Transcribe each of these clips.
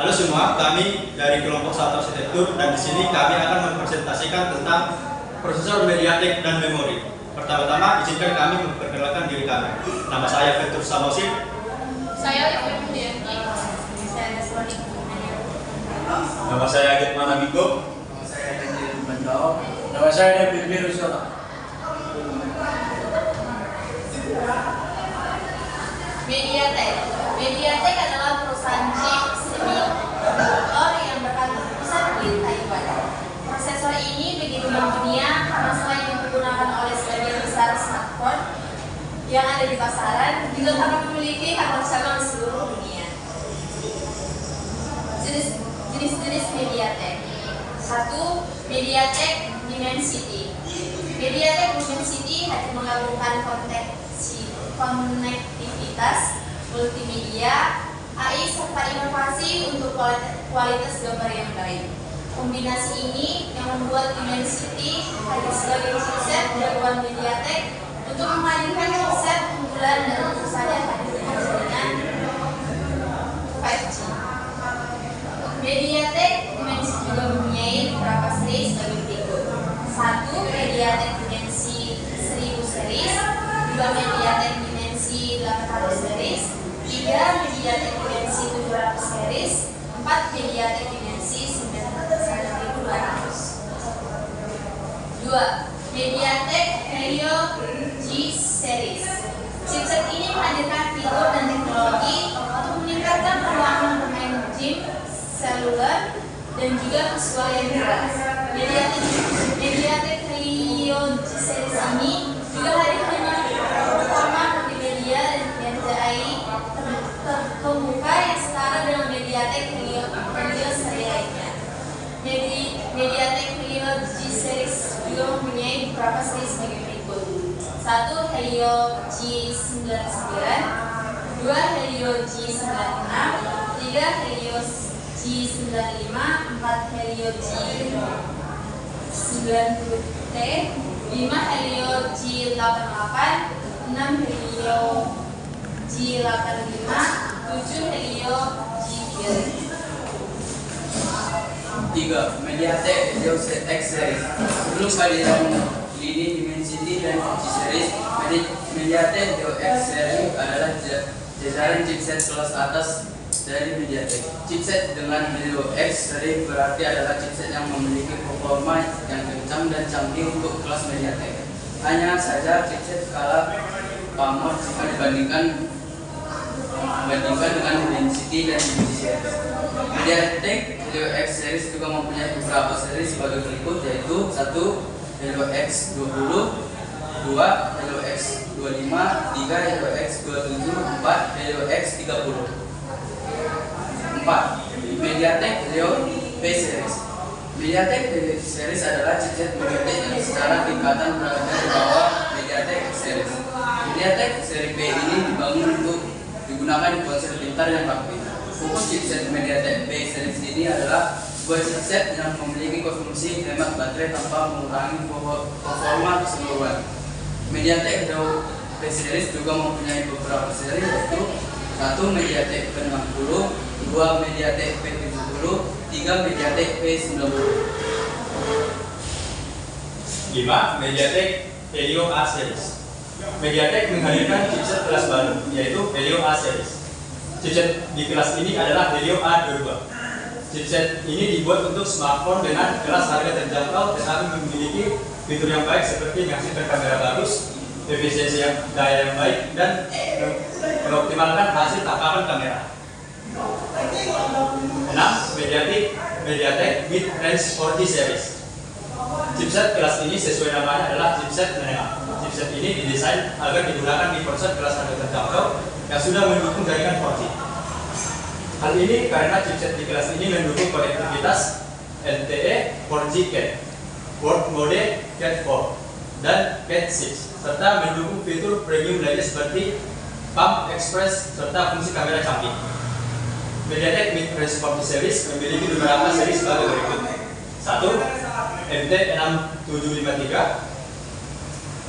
Halo semua, kami dari kelompok 1 arsitektur dan di sini kami akan mempresentasikan tentang prosesor MediaTek dan memori. Pertama-tama izinkan kami memperkenalkan diri kami. Nama saya Ventur Samosi. Saya Ibu Dianti. Saya Nesroni. Nama saya Agitman Amigo. Nama saya Denji Bendau. Nama saya Devi Rusona. MediaTek adalah perusahaan chip semiconductor yang berkantor pusat di Taiwan. Prosesor ini begitu mendunia karena selain digunakan oleh sebagian besar smartphone yang ada di pasaran, juga karena memiliki kantor cabang di seluruh dunia. Jenis-jenis MediaTek. 1. MediaTek Dimensity. MediaTek Dimensity hanya menggabungkan konektivitas multimedia, AI serta inovasi untuk kualitas gambar yang baik. Kombinasi ini yang membuat Dimensity hadir sebagai chipset jagoan MediaTek untuk menghadirkan chipset unggulan dan tentu saja hadir dengan jaringan 5G. MediaTek Dimensity juga mempunyai beberapa seri sebagai berikut. 1. MediaTek Dimensity 1000 series, 2. MediaTek Dimensity 800 series, 3. MediaTek Dimensity 700 series, 4. MediaTek Dimensity 9200. 2. MediaTek Helio G series. Chipset ini menghadirkan fitur dan teknologi untuk meningkatkan perlawanan bermain game, seluler, dan juga visual yang jelas. MediaTek Helio G series ini juga hadir dengan performa multimedia dan kinerja AI terkemuka yang setara dengan MediaTek Helio seri lainnya. MediaTek Helio G series juga mempunyai beberapa seri sebagai berikut. 1. Helio G99, 2. Helio G96, 3. Helio G95, 4. Helio G90T, 5. Helio G88, 6. Helio G85, 7. Helio G9. 3. MediaTek Helio X series. Sebelum kehadiran lini Dimensity dan G series, MediaTek Helio X series adalah jajaran chipset kelas atas dari MediaTek. Chipset dengan Helio X series berarti adalah chipset yang memiliki performa yang kencang dan canggih untuk kelas MediaTek. Hanya saja chipset kalah pamor jika dibandingkan dengan Dimensity dan G series. MediaTek Helio X series juga mempunyai beberapa seri sebagai berikut, yaitu 1. Helio X20, 2. Helio X25, 3. Helio X27, 4. Helio X30. 4. MediaTek Helio P series. MediaTek Helio series adalah chipset MediaTek yang secara tingkatan berada di bawah MediaTek series. MediaTek seri P ini dibangun untuk digunakan di ponsel pintar yang rapi. Fokus chipset MediaTek P series ini adalah sebuah chipset yang memiliki konsumsi hemat baterai tanpa mengurangi performa keseluruhan. MediaTek Helio P series juga mempunyai beberapa seri, yaitu 1. MediaTek P60, 2. MediaTek P70, 3. MediaTek P90. 5. MediaTek Helio A series. MediaTek menghadirkan chipset kelas baru, yaitu Helio A series. Chipset di kelas ini adalah Helio A22. Chipset ini dibuat untuk smartphone dengan kelas harga terjangkau tetapi memiliki fitur yang baik seperti menghasilkan kamera bagus, efisiensi daya yang baik, dan mengoptimalkan hasil tangkapan kamera. 6. MediaTek Mid-Range 40 series. Chipset kelas ini sesuai namanya adalah chipset menengah. Chipset ini didesain agar digunakan di ponsel kelas harga terjangkau yang sudah mendukung jaringan 4G. Hal ini karena chipset di kelas ini mendukung konektivitas LTE 4G CAT, World Mode CAT 4, dan CAT 6, serta mendukung fitur premium lainnya seperti Pump Express serta fungsi kamera canggih. MediaTek Mid-Range 40 series memiliki beberapa seri sebagai berikut. 1. MT6753,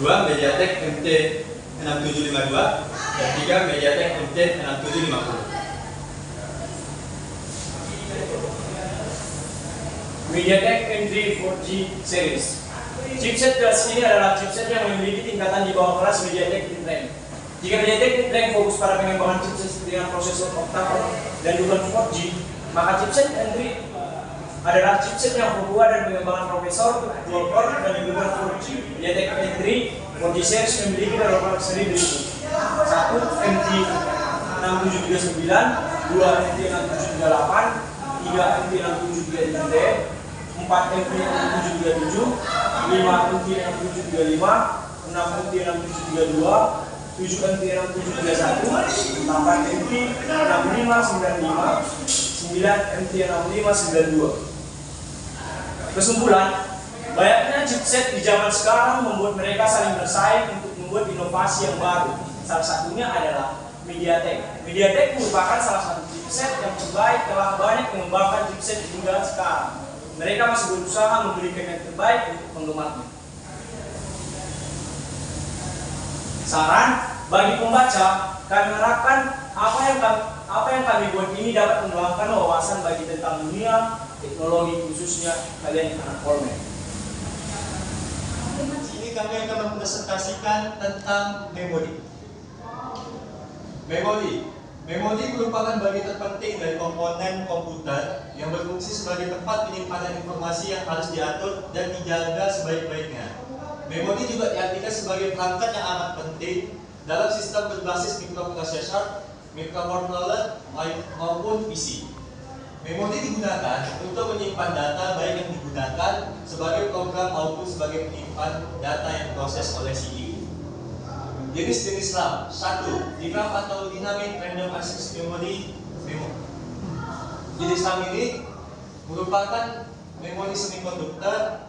2. MediaTek MT6752, dan 3. MediaTek MT6750. MediaTek Entry 4G series. Chipset kelas ini adalah chipset yang memiliki tingkatan di bawah kelas MediaTek Mid-Range. Jika MediaTek Mid-Range fokus pada pengembangan chipset dengan prosesor octa-core dan bukan 4G, maka chipset Entry adalah chipset yang fokus dan pengembangan prosesor dual-core dan bukan 4G. MediaTek Entry 4G series memiliki beberapa seri berikut: 1 MT 6739, 2 MT 6738, 3 MT 6733D, 4 MT 6737, 5 MT 6735, 6 MT 6732, 7 MT 6731, 8 MT 6595, 9 MT 6592. Kesimpulan, banyaknya chipset di zaman sekarang membuat mereka saling bersaing untuk membuat inovasi yang baru. Salah satunya adalah MediaTek. MediaTek merupakan salah satu chipset yang terbaik, telah banyak mengembangkan chipset hingga sekarang. Mereka masih berusaha memberikan yang terbaik untuk penggemarnya. Saran bagi pembaca, kami harapkan apa yang kami buat ini dapat mengembangkan wawasan bagi tentang dunia teknologi, khususnya kalian anak Polmed. Ini kami akan mempresentasikan tentang memori. Memori merupakan bagian terpenting dari komponen komputer yang berfungsi sebagai tempat penyimpanan informasi yang harus diatur dan dijaga sebaik-baiknya. Memori juga diartikan sebagai perangkat yang amat penting dalam sistem berbasis mikroprosesor, microcontroller maupun PC. Memori digunakan untuk menyimpan data baik yang digunakan sebagai program maupun sebagai penyimpan data yang diproses oleh CPU. Jenis-jenis RAM: 1. DRAM atau Dynamic Random Access Memory. Jenis RAM ini merupakan memori semikonduktor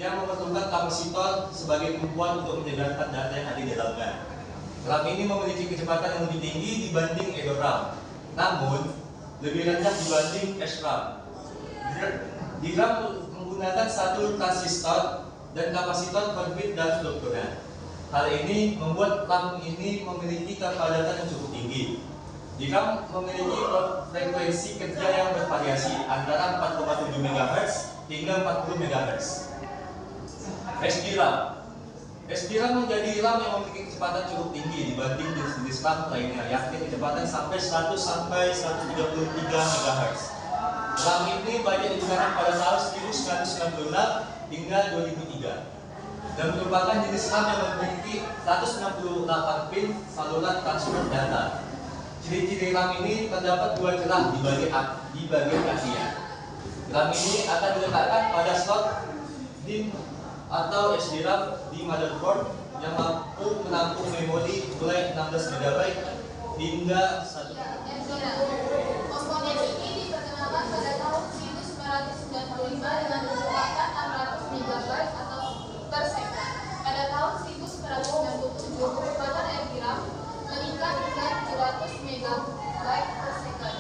yang memerlukan kapasitor sebagai tumpuan untuk menyegarkan data yang ada di dalamnya. RAM ini memiliki kecepatan yang lebih tinggi dibanding EEPROM, namun lebih rendah dibanding SRAM. DRAM menggunakan satu transistor dan kapasitor per bit dan strukturnya. Hal ini membuat RAM ini memiliki kepadatan yang cukup tinggi. DRAM memiliki frekuensi kerja yang bervariasi antara 4,7 MHz hingga 40 MHz. SDRAM. SDRAM menjadi RAM yang memiliki kecepatan cukup tinggi dibanding jenis-jenis RAM lainnya, yakni kecepatan sampai 100 sampai 133 MHz. RAM ini banyak digunakan pada tahun 1996 hingga 2003 dan merupakan jenis RAM yang memiliki 168 pin saluran transfer data. Ciri-ciri RAM ini terdapat dua celah di bagian kakinya. RAM ini akan diletakkan pada slot DIMM atau SDRAM di motherboard yang mampu menampung memori mulai 16 MB hingga 1 TB. Komponen ini diperkenalkan pada tahun 1995 dengan kecepatan 600 MB atau per second. Pada tahun 1997, kecepatan SDRAM meningkat hingga 700 MB per second.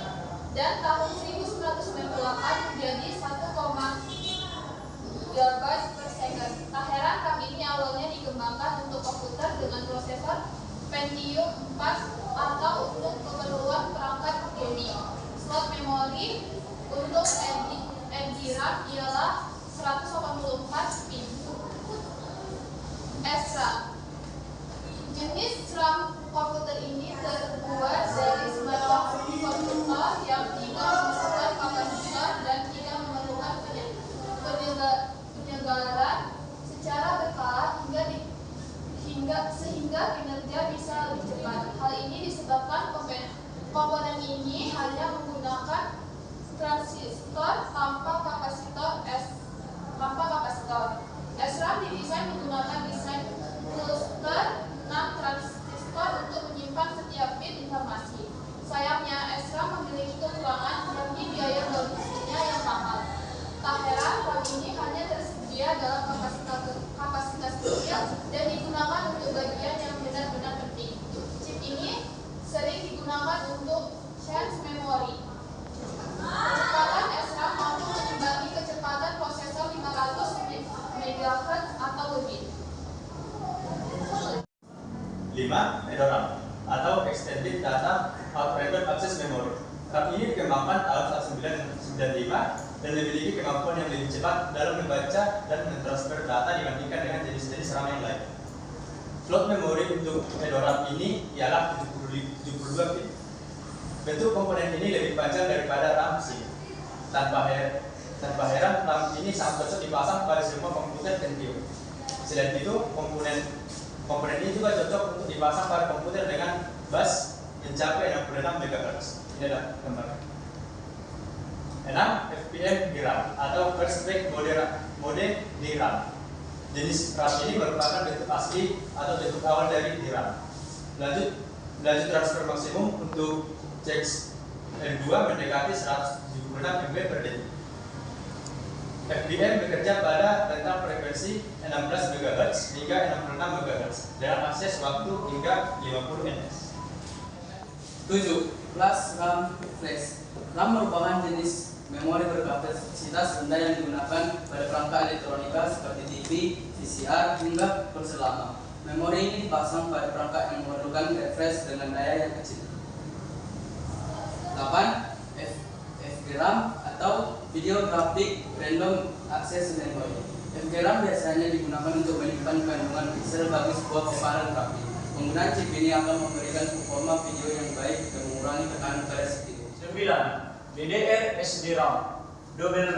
Dan tahun 1998 menjadi 1,0 GB per second. Tak heran RAM ini awalnya dikembangkan untuk komputer dengan prosesor Pentium 4 atau untuk keperluan perangkat gaming. Slot memori untuk SDRAM ialah 184 pin. SRAM. Jenis RAM komputer ini terbuat dari semacam komputer yang tidak memerlukan kapasitor dan tidak memerlukan penyegaran secara berkala sehingga kinerja bisa lebih cepat. Hal ini disebabkan komponen ini hanya menggunakan transistor tanpa kapasitor. SRAM didesain menggunakan desain cluster 6 transistor untuk menyimpan setiap bit informasi. Sayangnya, SRAM memiliki kekurangan yakni biaya produksinya yang mahal. Tak heran, RAM ini hanya tersedia dalam kapasitas kecil dan digunakan untuk bagian yang benar-benar penting. Chip ini sering digunakan untuk cache memory. Kecepatan SRAM mampu mengimbangi kecepatan prosesor 500 MHz atau lebih. 5. EDORAM atau Extended Data Operator Access Memory. RAM ini dikembangkan tahun 1999 dan 5 dan memiliki kemampuan yang lebih cepat dalam membaca dan mentransfer data dibandingkan dengan jenis-jenis RAM yang lain. Slot memori untuk Edo RAM ini ialah 72 bit. Bentuk komponen ini lebih panjang daripada RAM SIM. Tanpa heran, RAM ini sangat cocok dipasang pada semua komputer Pentium. Selain itu, komponen ini juga cocok untuk dipasang pada komputer dengan bus mencapai 66 MHz. Ini adalah gambarnya. 6. FPM DRAM atau First Pack mode DRAM. Jenis RAM ini merupakan bentuk asli atau bentuk awal dari DRAM. Lanjut transfer maksimum untuk CXL2 mendekati 176 MB per detik. FPM bekerja pada rentang frekuensi 16 MHz hingga 66 MHz dengan akses waktu hingga 50 ns. 7. Flash RAM Flash. RAM merupakan jenis memori berkapasitas rendah yang digunakan pada perangkat elektronika seperti TV, VCR, hingga ponsel lama. Memori ini dipasang pada perangkat yang memerlukan refresh dengan daya yang kecil. 8. FGRAM atau Video Graphic Random Access Memory. FGRAM biasanya digunakan untuk menyimpan kandungan pixel bagi sebuah paparan grafik. Penggunaan chip ini akan memberikan performa video yang baik dan mengurangi tekanan pada CPU. 9. DDR SDRAM, Double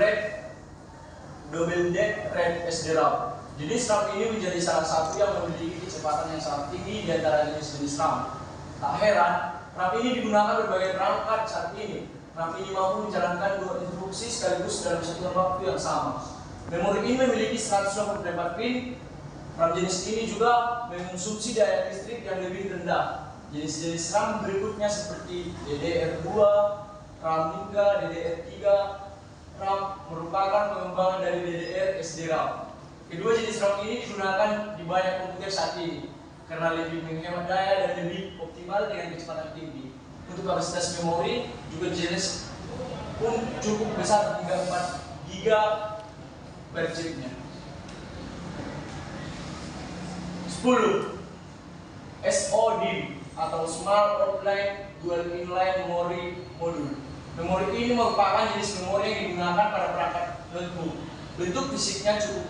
Deck Red SDRAM. Jenis RAM ini menjadi salah satu yang memiliki kecepatan yang sangat tinggi di antara jenis-jenis RAM. Tak heran, RAM ini digunakan berbagai perangkat saat ini. RAM ini mampu menjalankan 2 instruksi sekaligus dalam satu waktu yang sama. Memori ini memiliki 124 pin. RAM jenis ini juga mengonsumsi daya listrik yang lebih rendah. Jenis-jenis RAM berikutnya seperti DDR2, RAM hingga DDR3. RAM merupakan pengembangan dari DDR SDRAM. Kedua jenis RAM ini digunakan di banyak komputer saat ini karena lebih menghemat daya dan lebih optimal dengan kecepatan tinggi. Untuk kapasitas memori juga jenis pun cukup besar hingga 4 GB per chipnya. 10. SODIMM atau Smart Offline Dual Inline Memory Module. Memori ini merupakan jenis memori yang digunakan pada perangkat notebook. Bentuk fisiknya cukup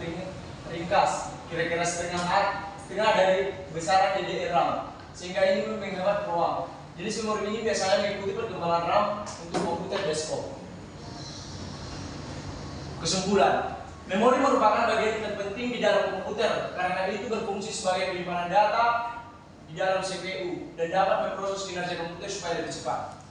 ringkas, kira-kira setengah dari besaran DDR RAM, sehingga ini menghemat ruang. Jenis memori ini biasanya mengikuti perkembangan RAM untuk komputer desktop. Kesimpulan, memori merupakan bagian terpenting di dalam komputer karena itu berfungsi sebagai penyimpanan data di dalam CPU dan dapat memproses kinerja komputer supaya lebih cepat.